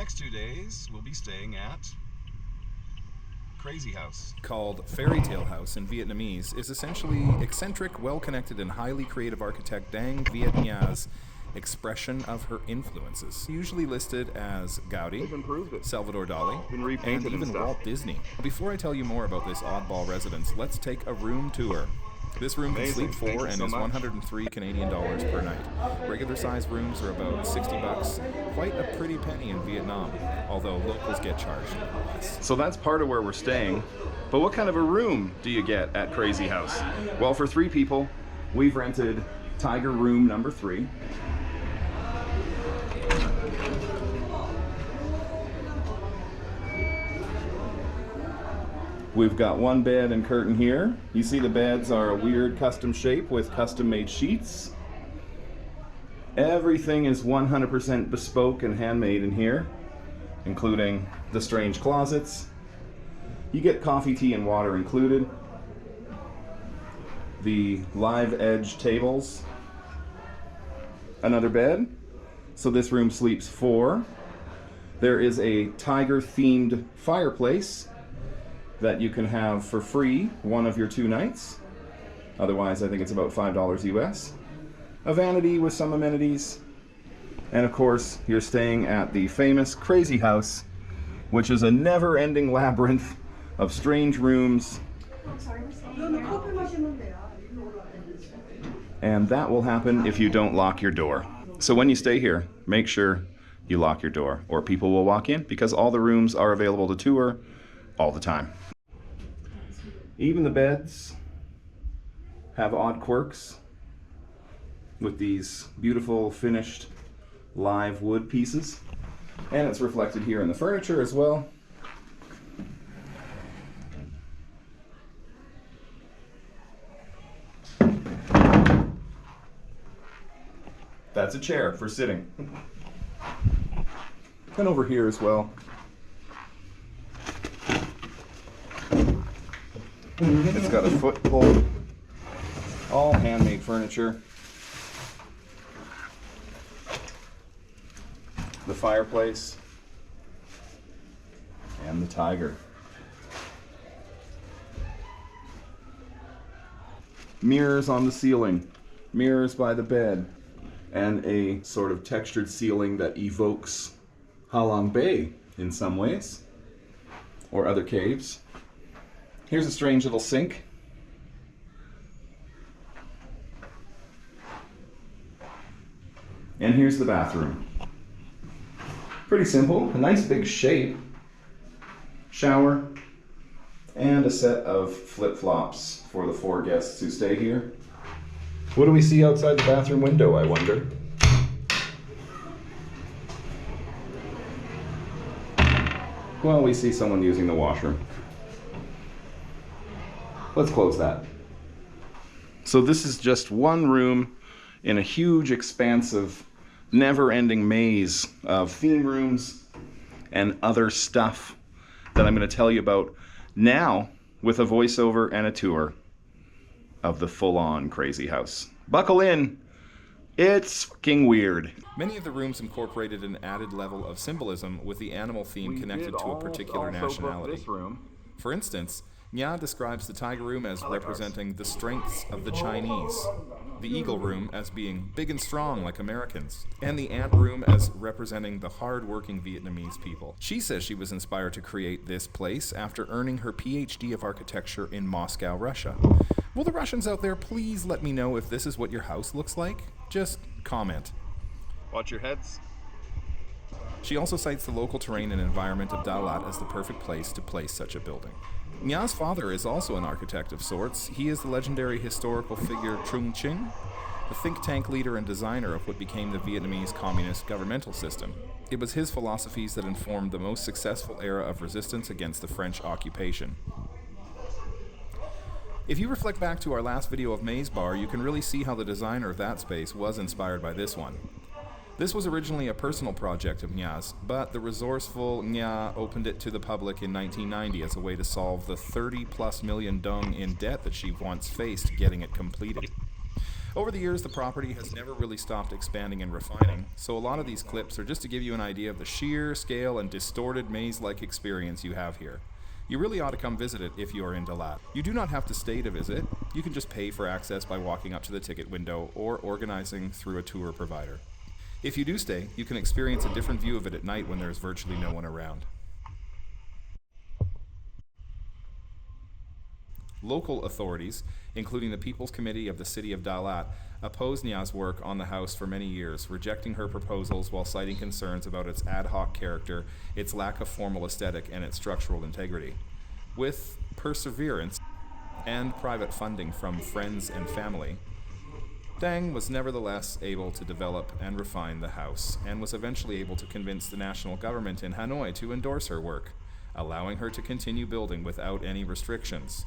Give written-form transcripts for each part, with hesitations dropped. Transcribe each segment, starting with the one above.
next 2 days, we'll be staying at Crazy House. Called Fairy Tale House in Vietnamese, is essentially eccentric, well-connected, and highly creative architect Dang Viet Nha's expression of her influences, usually listed as Gaudi, Salvador Dali, and even Walt Disney. Before I tell you more about this oddball residence, let's take a room tour. This room can sleep 4 and is 103 Canadian dollars per night. Regular size rooms are about $60. Quite a pretty penny in Vietnam, although locals get charged less. So that's part of where we're staying. But what kind of a room do you get at Crazy House? Well, for 3 people, we've rented Tiger Room number 3. We've got 1 bed and curtain here. You see the beds are a weird custom shape with custom made sheets. Everything is 100% bespoke and handmade in here, including the strange closets. You get coffee, tea, and water included. The live edge tables. Another bed. So this room sleeps 4. There is a tiger themed fireplace that you can have for free 1 of your 2 nights. Otherwise, I think it's about $5 US. A vanity with some amenities. And of course, you're staying at the famous Crazy House, which is a never-ending labyrinth of strange rooms. And that will happen if you don't lock your door. So when you stay here, make sure you lock your door, or people will walk in, because all the rooms are available to tour all the time. Even the beds have odd quirks with these beautiful finished live wood pieces, and it's reflected here in the furniture as well. That's a chair for sitting. And over here as well. It's got a foothold, all handmade furniture. The fireplace and the tiger. Mirrors on the ceiling, mirrors by the bed, and a sort of textured ceiling that evokes Ha Long Bay in some ways, or other caves. Here's a strange little sink. And here's the bathroom. Pretty simple, a nice big shape. Shower, and a set of flip-flops for the 4 guests who stay here. What do we see outside the bathroom window, I wonder? Well, we see someone using the washroom. Let's close that. So this is just 1 room in a huge, expansive, never-ending maze of theme rooms and other stuff that I'm going to tell you about now with a voiceover and a tour of the full-on Crazy House. Buckle in. It's fucking weird. Many of the rooms incorporated an added level of symbolism with the animal theme connected to a particular nationality. For instance, Nha describes the tiger room as representing the strengths of the Chinese, the eagle room as being big and strong like Americans, and the ant room as representing the hard-working Vietnamese people. She says she was inspired to create this place after earning her PhD of architecture in Moscow, Russia. Will the Russians out there please let me know if this is what your house looks like? Just comment. Watch your heads. She also cites the local terrain and environment of Dalat as the perfect place to place such a building. Nha's father is also an architect of sorts. He is the legendary historical figure Trung Chinh, the think tank leader and designer of what became the Vietnamese communist governmental system. It was his philosophies that informed the most successful era of resistance against the French occupation. If you reflect back to our last video of Maze Bar, you can really see how the designer of that space was inspired by this one. This was originally a personal project of Nha's, but the resourceful Nha opened it to the public in 1990 as a way to solve the 30+ million dong in debt that she once faced getting it completed. Over the years, the property has never really stopped expanding and refining, so a lot of these clips are just to give you an idea of the sheer scale and distorted maze-like experience you have here. You really ought to come visit it if you are in Dalat. You do not have to stay to visit. You can just pay for access by walking up to the ticket window or organizing through a tour provider. If you do stay, you can experience a different view of it at night when there's virtually no one around. Local authorities, including the People's Committee of the City of Dalat, opposed Nha's work on the house for many years, rejecting her proposals while citing concerns about its ad hoc character, its lack of formal aesthetic, and its structural integrity. With perseverance and private funding from friends and family, Dang was nevertheless able to develop and refine the house, and was eventually able to convince the national government in Hanoi to endorse her work, allowing her to continue building without any restrictions.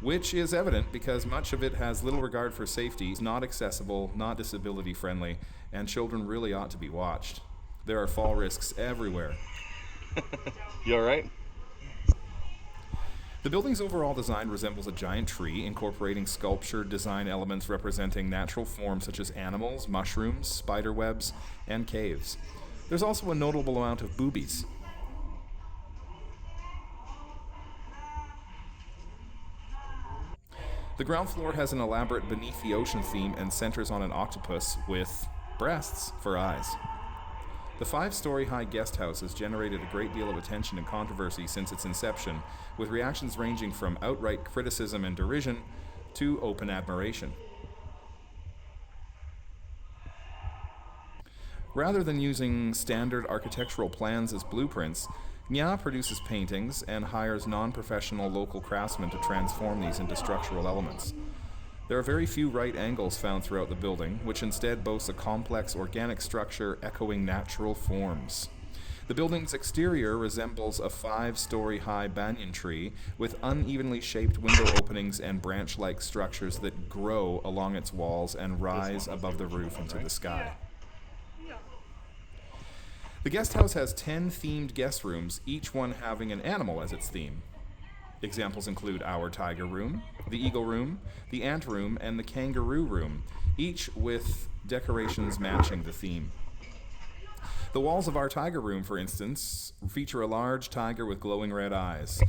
Which is evident because much of it has little regard for safety, is not accessible, not disability friendly, and children really ought to be watched. There are fall risks everywhere. You alright? The building's overall design resembles a giant tree, incorporating sculptured design elements representing natural forms such as animals, mushrooms, spider webs, and caves. There's also a notable amount of boobies. The ground floor has an elaborate beneath the ocean theme and centers on an octopus with breasts for eyes. The 5-story high guest house has generated a great deal of attention and controversy since its inception, with reactions ranging from outright criticism and derision to open admiration. Rather than using standard architectural plans as blueprints, Nha produces paintings and hires non-professional local craftsmen to transform these into structural elements. There are very few right angles found throughout the building, which instead boasts a complex organic structure echoing natural forms. The building's exterior resembles a 5-story high banyan tree with unevenly shaped window openings and branch-like structures that grow along its walls and rise above the roof into the sky. The guest house has 10 themed guest rooms, each one having an animal as its theme. Examples include our tiger room, the eagle room, the ant room, and the kangaroo room, each with decorations matching the theme. The walls of our tiger room, for instance, feature a large tiger with glowing red eyes.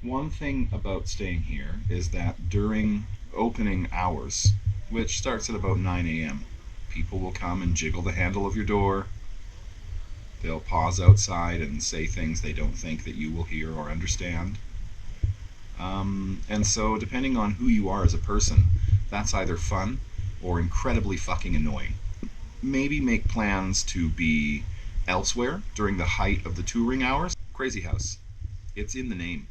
One thing about staying here is that during opening hours, which starts at about 9 a.m., people will come and jiggle the handle of your door. They'll pause outside and say things they don't think that you will hear or understand. And so, depending on who you are as a person, that's either fun or incredibly fucking annoying. Maybe make plans to be elsewhere during the height of the touring hours. Crazy House. It's in the name.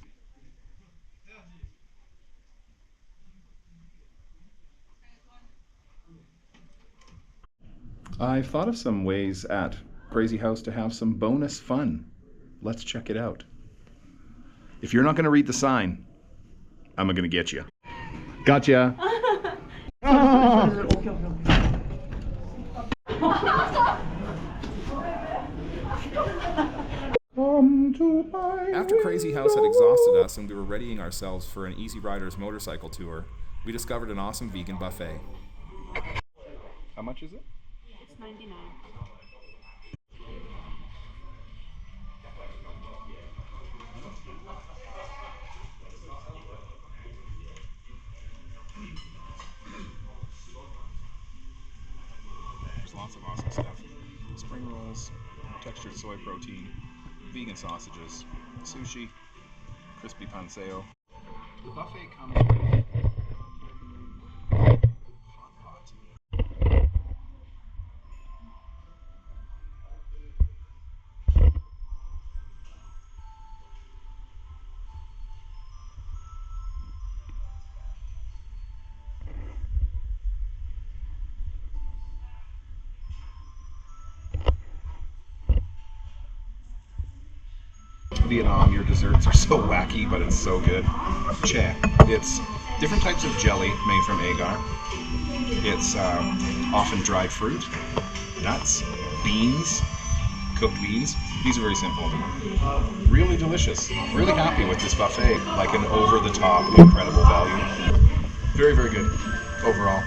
I've thought of some ways at Crazy House to have some bonus fun. Let's check it out. If you're not going to read the sign, I'm going to get you. Gotcha. After Crazy House had exhausted us and we were readying ourselves for an Easy Riders motorcycle tour, we discovered an awesome vegan buffet. How much is it? It's 99. There's lots of awesome stuff. Spring rolls, textured soy protein, vegan sausages, sushi, crispy panseo. The buffet comes with hot pot. Vietnam, your desserts are so wacky, but it's so good. Che. It's different types of jelly made from agar. It's often dried fruit, nuts, beans, cooked beans. These are very simple. Really delicious. Really happy with this buffet. Like an over-the-top, incredible value. Very, very good overall.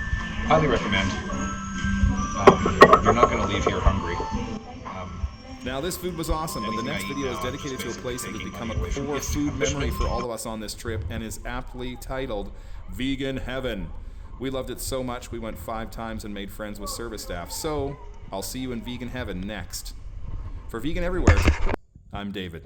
Highly recommend. You're not going to leave here hungry. Now, this food was awesome, but the next video is dedicated to a place that has become a core food memory for all of us on this trip and is aptly titled Vegan Heaven. We loved it so much we went 5 times and made friends with service staff. So, I'll see you in Vegan Heaven next. For Vegan Everywhere, I'm David.